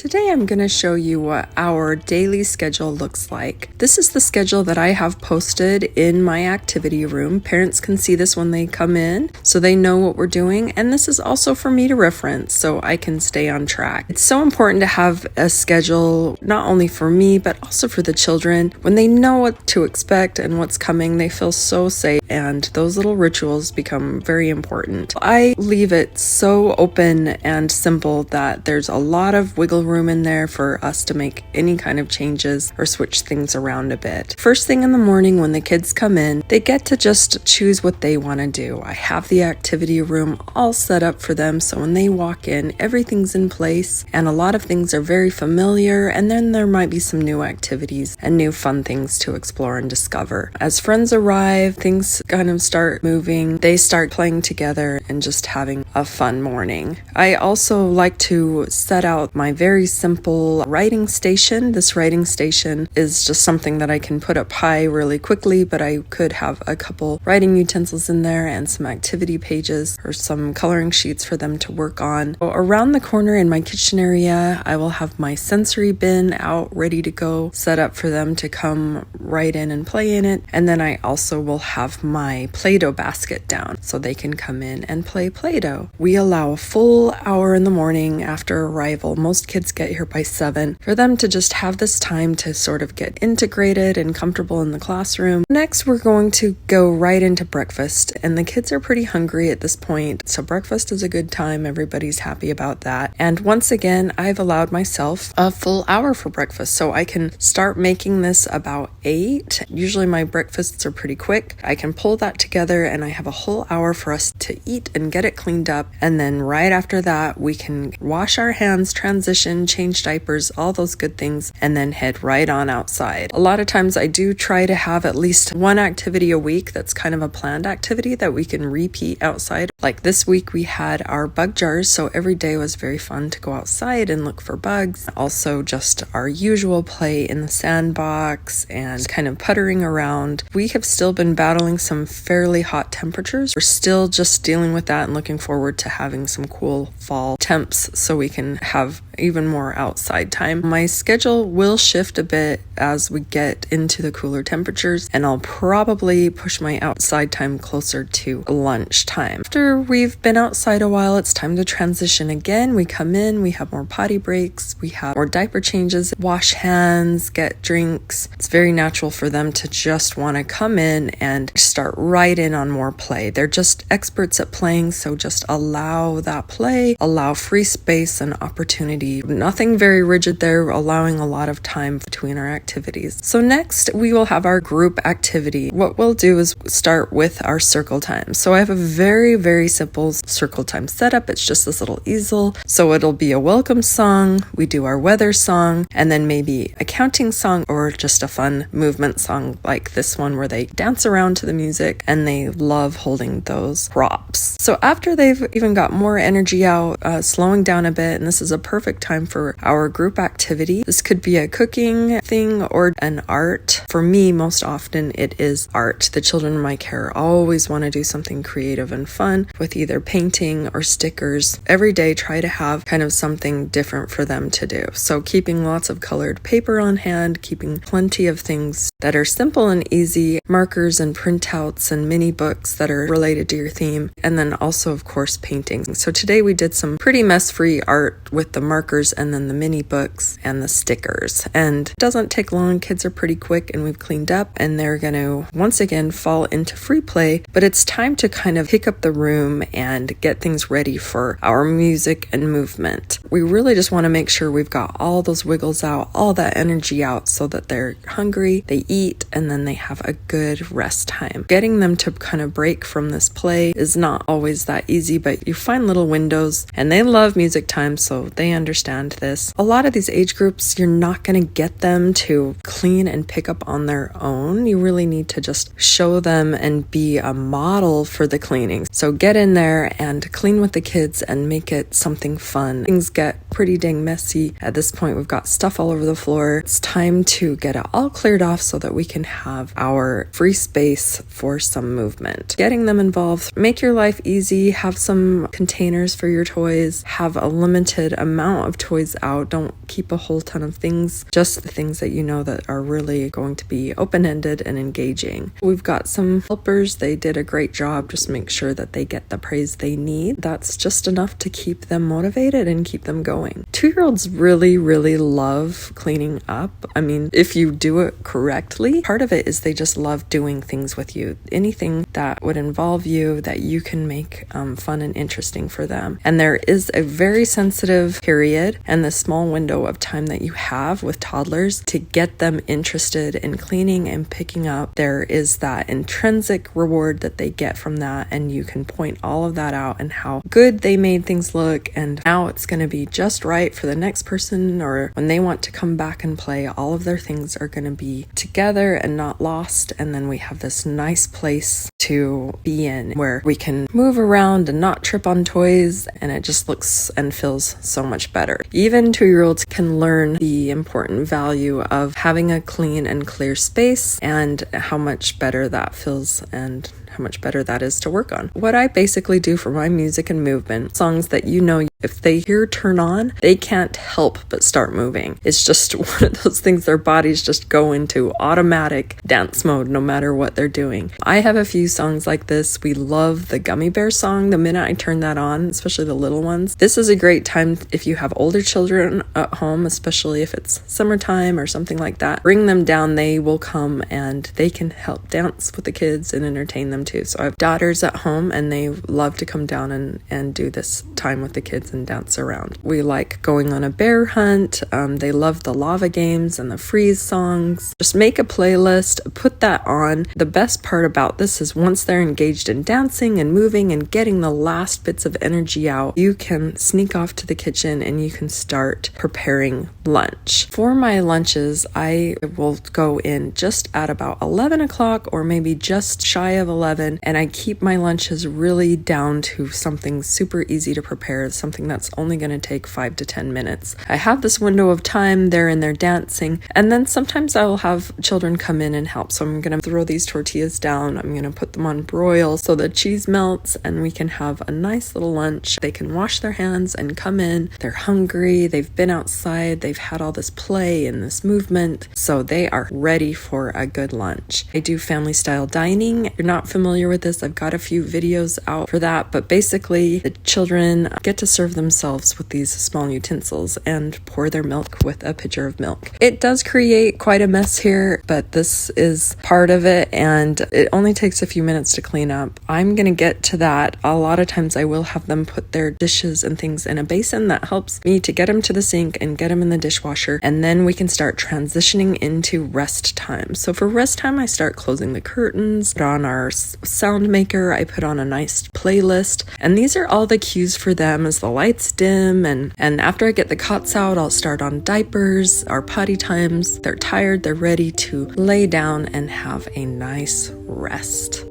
Today I'm going to show you what our daily schedule looks like. This is the schedule that I have posted in my activity room. Parents can see this when they come in, so they know what we're doing, and this is also for me to reference so I can stay on track. It's so important to have a schedule, not only for me, but also for the children. When they know what to expect and what's coming, they feel so safe, and those little rituals become very important. I leave it so open and simple that there's a lot of wiggle room in there for us to make any kind of changes or switch things around a bit. First thing in the morning when the kids come in, they get to just choose what they want to do. I have the activity room all set up for them, so when they walk in, everything's in place and a lot of things are very familiar, and then there might be some new activities and new fun things to explore and discover. As friends arrive, things kind of start moving. They start playing together and just having a fun morning. I also like to set out my very simple writing station. This writing station is just something that I can put up high really quickly, but I could have a couple writing utensils in there and some activity pages or some coloring sheets for them to work on. Around the corner in my kitchen area, I will have my sensory bin out ready to go, set up for them to come right in and play in it. And then I also will have my Play-Doh basket down so they can come in and play Play-Doh. We allow a full hour in the morning after arrival. Most kids get here by 7 for them to just have this time to sort of get integrated and comfortable in the classroom. Next, we're going to go right into breakfast, and the kids are pretty hungry at this point, so breakfast is a good time. Everybody's happy about that. And once again, I've allowed myself a full hour for breakfast, so I can start making this about 8. Usually my breakfasts are pretty quick. I can pull that together and I have a whole hour for us to eat and get it cleaned up, and then right after that we can wash our hands, transition, change diapers, all those good things, and then head right on outside. A lot of times I do try to have at least one activity a week that's kind of a planned activity that we can repeat outside. Like this week we had our bug jars, so every day was very fun to go outside and look for bugs. Also just our usual play in the sandbox and kind of puttering around. We have still been battling some fairly hot temperatures. We're still just dealing with that and looking forward to having some cool fall temps so we can have even more outside time. My schedule will shift a bit as we get into the cooler temperatures, and I'll probably push my outside time closer to lunchtime. After we've been outside a while, it's time to transition again. We come in, we have more potty breaks, we have more diaper changes, wash hands, get drinks. It's very natural for them to just want to come in and start right in on more play. They're just experts at playing, so just allow that play, allow free space and opportunity. Nothing very rigid there, allowing a lot of time between our activities. So next, we will have our group activity. What we'll do is start with our circle time. So I have a very, very simple circle time setup. It's just this little easel. So it'll be a welcome song, we do our weather song, and then maybe a counting song or just a fun movement song like this one where they dance around to the music and they love holding those props. So after they've even got more energy out, slowing down a bit, and this is a perfect time for our group activity. This could be a cooking thing or an art. For me, most often it is art. The children in my care always want to do something creative and fun with either painting or stickers. Every day try to have kind of something different for them to do. So keeping lots of colored paper on hand, keeping plenty of things that are simple and easy, markers and printouts and mini books that are related to your theme, and then also of course painting. So today we did some pretty mess-free art with the markers and then the mini books and the stickers, and it doesn't take long. Kids are pretty quick and we've cleaned up and they're going to once again fall into free play, but it's time to kind of pick up the room and get things ready for our music and movement. We really just want to make sure we've got all those wiggles out, all that energy out so that they're hungry, they eat, and then they have a good rest time. Getting them to kind of break from this play is not always that easy, but you find little windows, and they love music time, so they understand this. A lot of these age groups, you're not going to get them to clean and pick up on their own. You really need to just show them and be a model for the cleaning. So get in there and clean with the kids and make it something fun. Things get pretty dang messy. At this point, we've got stuff all over the floor. It's time to get it all cleared off so that we can have our free space for some movement. Getting them involved, make your life easy, have some containers for your toys, have a limited amount of toys toys out. Don't keep a whole ton of things, just the things that you know that are really going to be open-ended and engaging. We've got some helpers. They did a great job. Just make sure that they get the praise they need. That's just enough to keep them motivated and keep them going. 2-year-olds really, really love cleaning up. I mean, if you do it correctly, part of it is they just love doing things with you. Anything that would involve you that you can make fun and interesting for them. And there is a very sensitive period and the small window of time that you have with toddlers to get them interested in cleaning and picking up. There is that intrinsic reward that they get from that, and you can point all of that out and how good they made things look, and now it's going to be just right for the next person, or when they want to come back and play, all of their things are going to be together and not lost. And then we have this nice place to be in where we can move around and not trip on toys, and it just looks and feels so much better. Even 2-year-olds can learn the important value of having a clean and clear space and how much better that feels and how much better that is to work on. What I basically do for my music and movement, songs that you know if they hear turn on, they can't help but start moving. It's just one of those things their bodies just go into automatic dance mode no matter what they're doing. I have a few songs like this. We love the Gummy Bear song. The minute I turn that on, especially the little ones, this is a great time if you have older children at home, especially if it's summertime or something like that. Bring them down. They will come and they can help dance with the kids and entertain them too. So I have daughters at home and they love to come down and do this time with the kids and dance around. We like going on a bear hunt. They love the lava games and the freeze songs. Just make a playlist, put that on. The best part about this is once they're engaged in dancing and moving and getting the last bits of energy out, you can sneak off to the kitchen and you can start preparing lunch. For my lunches, I will go in just at about 11 o'clock or maybe just shy of 11, and I keep my lunches really down to something super easy to prepare, something that's only going to take 5 to 10 minutes. I have this window of time, they're in there dancing, and then sometimes I will have children come in and help. So I'm going to throw these tortillas down, I'm going to put them on broil so the cheese melts and we can have a nice little lunch. They can wash their hands and come in. They're hungry, they've been outside, they've had all this play and this movement, so they are ready for a good lunch. I do family style dining. If you're not familiar with this, I've got a few videos out for that, but basically the children get to serve themselves with these small utensils and pour their milk with a pitcher of milk. It does create quite a mess here, but this is part of it and it only takes a few minutes to clean up. I'm going to get to that. A lot of times I will have them put their dishes and things in a basin. That helps me to get them to the sink and get them in the dishwasher, and then we can start transitioning into rest time. So for rest time, I start closing the curtains, put on our sound maker, I put on a nice playlist, and these are all the cues for them as the lights dim, and after I get the cots out, I'll start on diapers, our potty times. They're tired, they're ready to lay down and have a nice rest.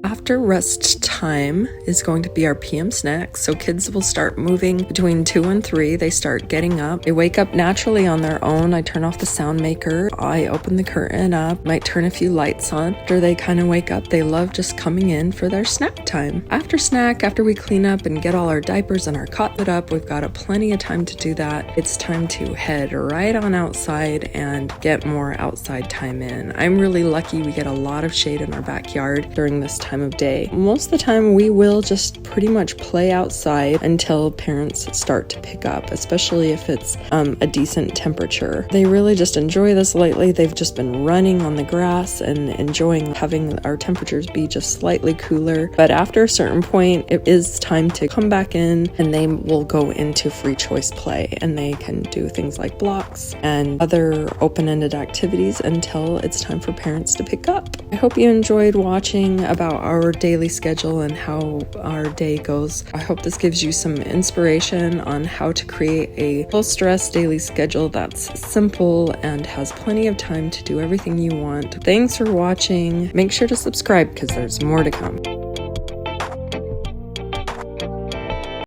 After rest time is going to be our PM snack. So kids will start moving between 2 and 3. They start getting up. They wake up naturally on their own. I turn off the sound maker. I open the curtain up. Might turn a few lights on. After they kind of wake up, they love just coming in for their snack time. After snack, after we clean up and get all our diapers and our cot put up, we've got plenty of time to do that. It's time to head right on outside and get more outside time in. I'm really lucky we get a lot of shade in our backyard during this time of day. Most of the time we will just pretty much play outside until parents start to pick up, especially if it's a decent temperature. They really just enjoy this lately. They've just been running on the grass and enjoying having our temperatures be just slightly cooler. But after a certain point, it is time to come back in and they will go into free choice play, and they can do things like blocks and other open-ended activities until it's time for parents to pick up. I hope you enjoyed watching about our daily schedule and how our day goes. I hope this gives you some inspiration on how to create a low-stress daily schedule that's simple and has plenty of time to do everything you want. Thanks for watching. Make sure to subscribe because there's more to come.